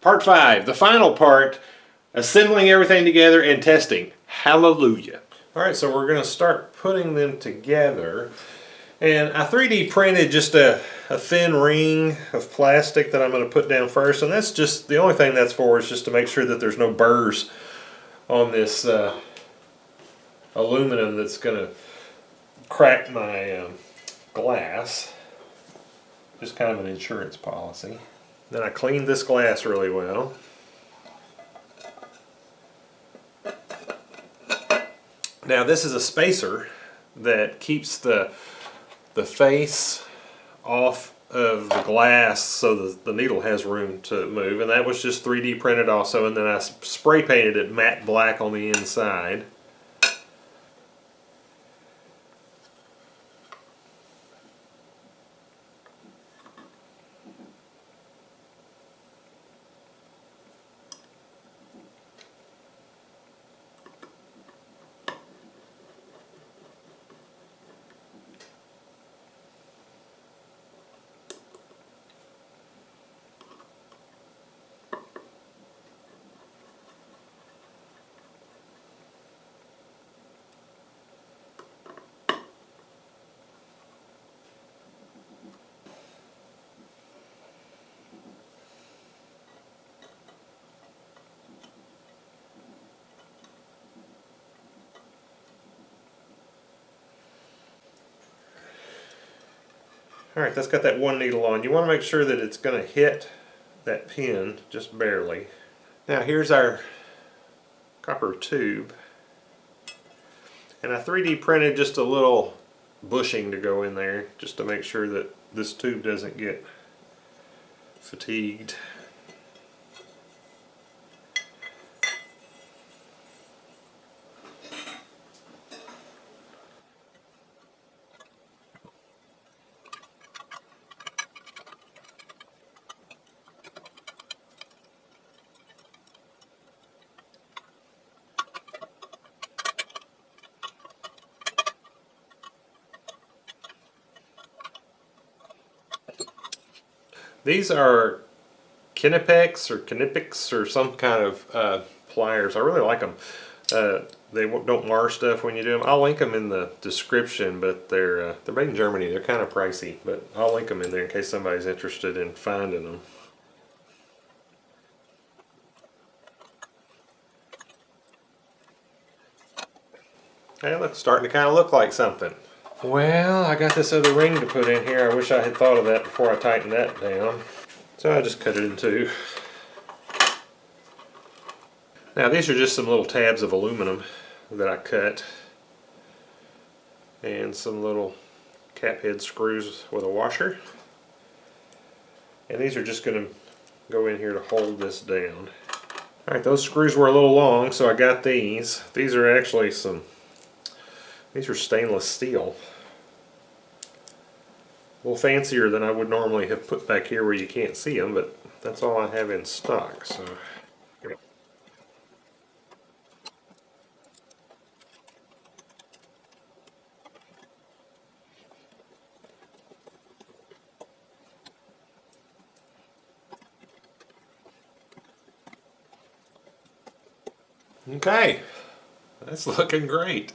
Part 5, the final part, assembling everything together and testing. Hallelujah. Alright, so we're going to start putting them together. And I 3D printed just a thin ring of plastic that I'm going to put down first. And that's just, the only thing that's for is just to make sure that there's no burrs on this aluminum that's going to crack my glass. Just kind of an insurance policy. Then I cleaned this glass really well. Now this is a spacer that keeps the face off of the glass so that the needle has room to move, and that was just 3D printed also, and then I spray painted it matte black on the inside. Alright, that's got that one needle on. You want to make sure that it's going to hit that pin just barely. Now here's our copper tube. And I 3D printed just a little bushing to go in there just to make sure that this tube doesn't get fatigued. These are Knipex or some kind of pliers. I really like them. They don't mar stuff when you do them. I'll link them in the description, but they're made in Germany. They're kind of pricey, but I'll link them in there in case somebody's interested in finding them. Hey, look, starting to kind of look like something. Well, I got this other ring to put in here. I wish I had thought of that before I tightened that down. So I just cut it in two. Now these are just some little tabs of aluminum that I cut. And some little cap head screws with a washer. And these are just going to go in here to hold this down. Alright, those screws were a little long, so I got these. These are actually these are stainless steel. A little fancier than I would normally have put back here where you can't see them, but that's all I have in stock. So. Okay, that's looking great.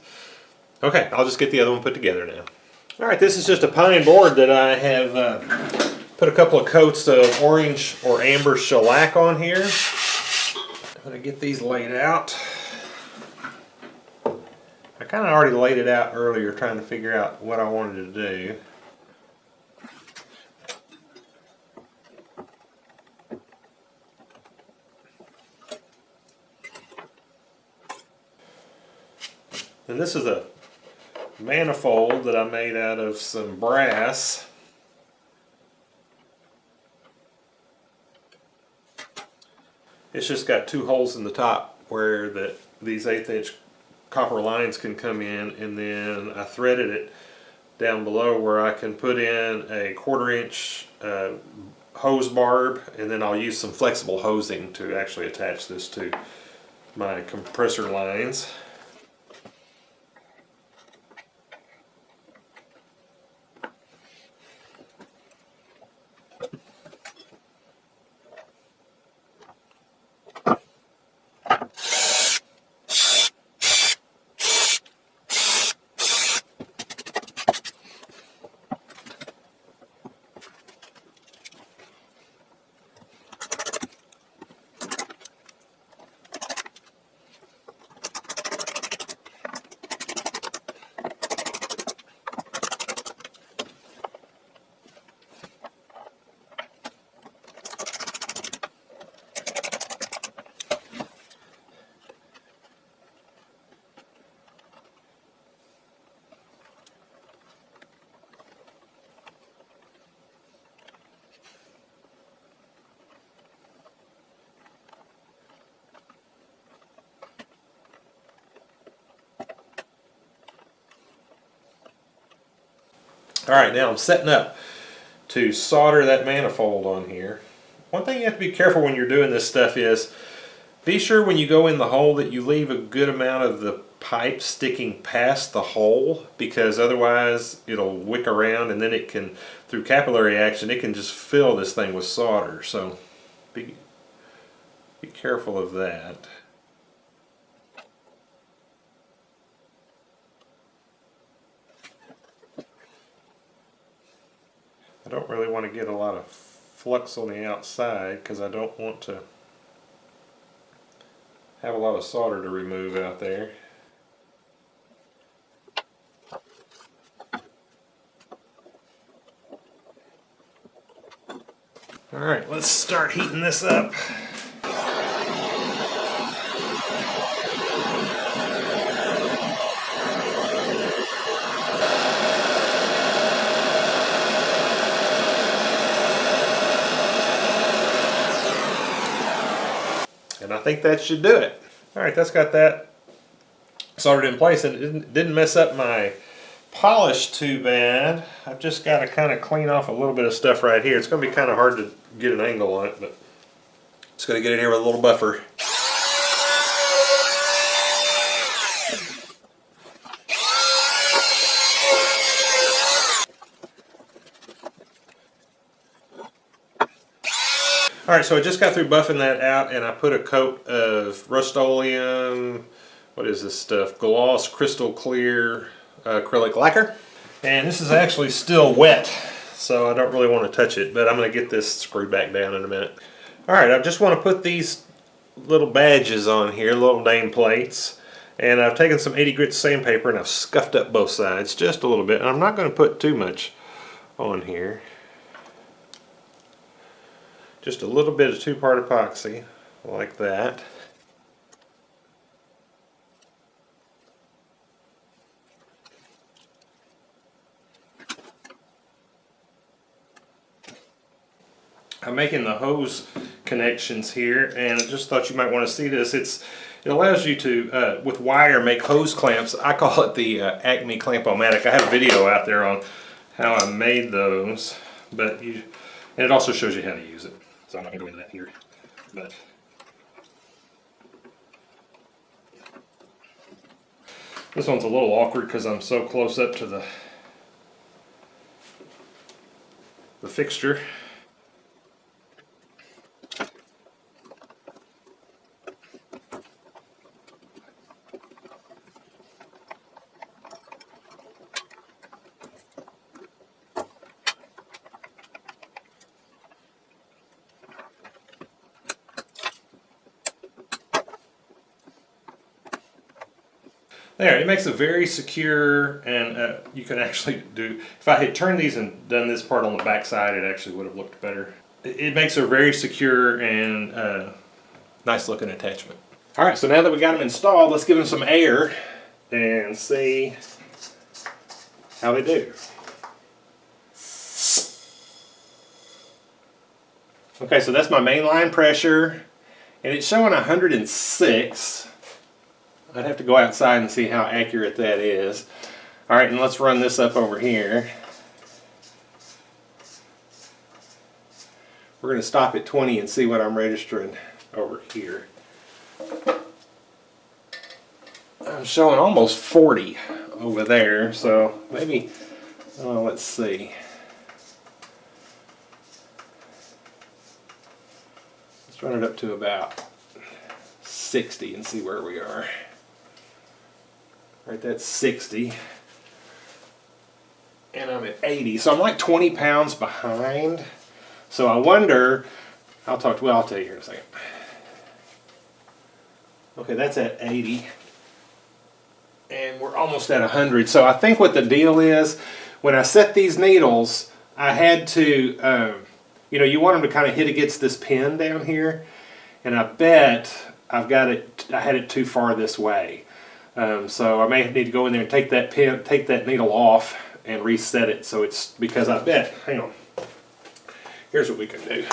Okay, I'll just get the other one put together now. Alright, this is just a pine board that I have put a couple of coats of orange or amber shellac on here. I'm going to get these laid out. I kind of already laid it out earlier trying to figure out what I wanted to do. And this is a manifold that I made out of some brass. It's just got two holes in the top where these 1/8 inch copper lines can come in, and then I threaded it down below where I can put in a 1/4 inch hose barb, and then I'll use some flexible hosing to actually attach this to my compressor lines. Alright, now I'm setting up to solder that manifold on here. One thing you have to be careful when you're doing this stuff is be sure when you go in the hole that you leave a good amount of the pipe sticking past the hole, because otherwise it'll wick around and then it can, through capillary action, it can just fill this thing with solder. So be careful of that. I don't really want to get a lot of flux on the outside because I don't want to have a lot of solder to remove out there. Alright, let's start heating this up. And I think that should do it. Alright, that's got that soldered in place, and it didn't mess up my polish too bad. I've just got to kind of clean off a little bit of stuff right here. It's going to be kind of hard to get an angle on it, but just going to get it here with a little buffer. Alright, so I just got through buffing that out, and I put a coat of Rust-Oleum, what is this stuff? Gloss Crystal Clear acrylic lacquer. And this is actually still wet, so I don't really want to touch it, but I'm going to get this screwed back down in a minute. Alright, I just want to put these little badges on here, little name plates, and I've taken some 80 grit sandpaper and I've scuffed up both sides just a little bit, and I'm not going to put too much on here. Just a little bit of 2-part epoxy, like that. I'm making the hose connections here, and I just thought you might want to see this. It allows you to, with wire, make hose clamps. I call it the Acme Clamp-O-Matic. I have a video out there on how I made those, and it also shows you how to use it. So I'm not going to go into that here. But this one's a little awkward because I'm so close up to the fixture. There, it makes it very secure, and you can actually do, if I had turned these and done this part on the back side, it actually would have looked better. It makes a very secure and nice looking attachment. Alright, so now that we got them installed, let's give them some air and see how they do. Okay, so that's my main line pressure, and it's showing 106. I'd have to go outside and see how accurate that is. Alright, and let's run this up over here. We're going to stop at 20 and see what I'm registering over here. I'm showing almost 40 over there, so maybe, let's see. Let's run it up to about 60 and see where we are. Right, that's 60. And I'm at 80. So I'm like 20 pounds behind. So I wonder, I'll tell you here in a second. Okay, that's at 80. And we're almost at 100. So I think what the deal is, when I set these needles, I had to, you want them to kind of hit against this pin down here. And I bet I had it too far this way. So I may need to go in there and take that needle off and reset it. So it's, because I bet, hang on, here's what we can do.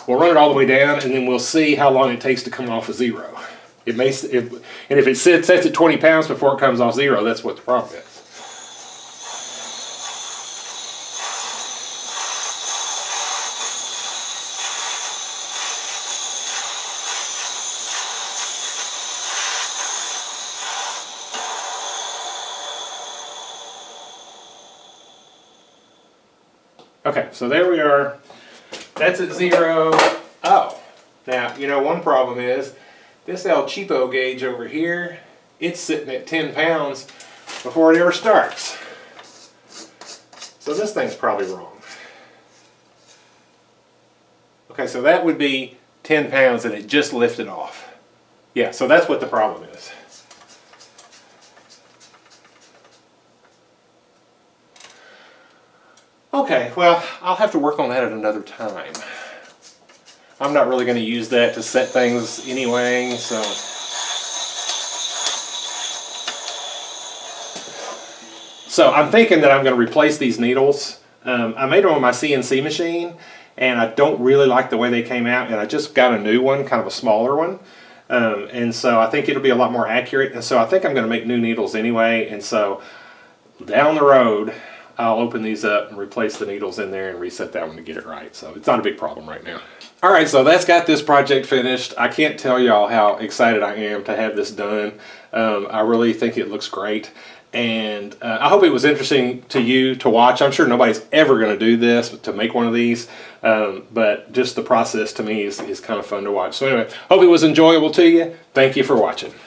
We'll run it all the way down, and then we'll see how long it takes to come off of zero. And if it sets at 20 pounds before it comes off zero, that's what the problem is. Okay, so there we are. That's at 0. Oh, now, you know, one problem is this El Cheapo gauge over here, it's sitting at 10 pounds before it ever starts. So this thing's probably wrong. Okay, so that would be 10 pounds and it just lifted off. Yeah, so that's what the problem is. Okay, well, I'll have to work on that at another time. I'm not really going to use that to set things anyway, so. So I'm thinking that I'm going to replace these needles. I made them on my CNC machine, and I don't really like the way they came out, and I just got a new one, kind of a smaller one. And so I think it'll be a lot more accurate, and so I think I'm going to make new needles anyway, and so down the road, I'll open these up and replace the needles in there and reset that one to get it right. So it's not a big problem right now. All right, so that's got this project finished. I can't tell y'all how excited I am to have this done. I really think it looks great. And I hope it was interesting to you to watch. I'm sure nobody's ever going to do this, to make one of these. But just the process to me is kind of fun to watch. So anyway, hope it was enjoyable to you. Thank you for watching.